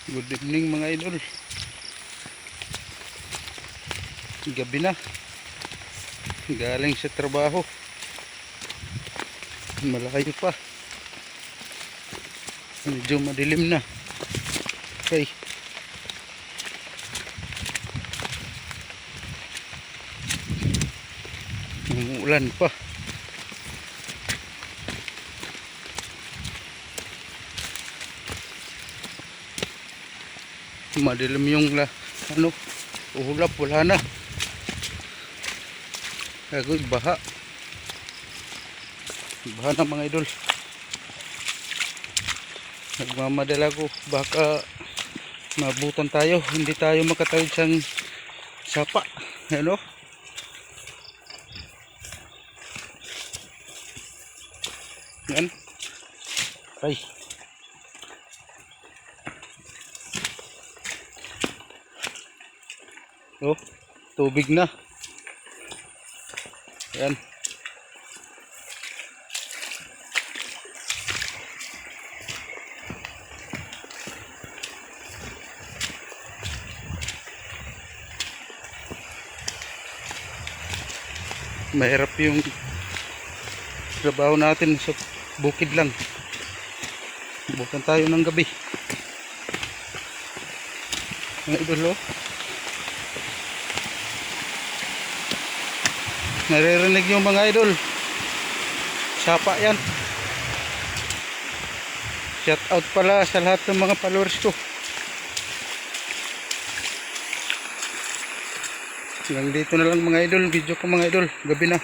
Good evening mga idol. Gabi na. Galing sa trabaho. Malayo pa. Medyo madilim na. Okay. Umuulan pa. Madilim yung ulap, wala na. Agoy, baha na mga idol. Nagmamadala ko, baka mabutan tayo, hindi tayo makatawid sang sapa. Ano? Yan. Ay. Oh, tubig na. Yan. Mahirap yung trabaho natin sa bukid lang. Bukan tayo ng gabi. Mga idol, oh. Naririnig yung mga idol. Sapa yan. Shout out pala sa lahat ng mga followers ko. Hanggang dito na lang mga idol. Video ko mga idol. Gabi na.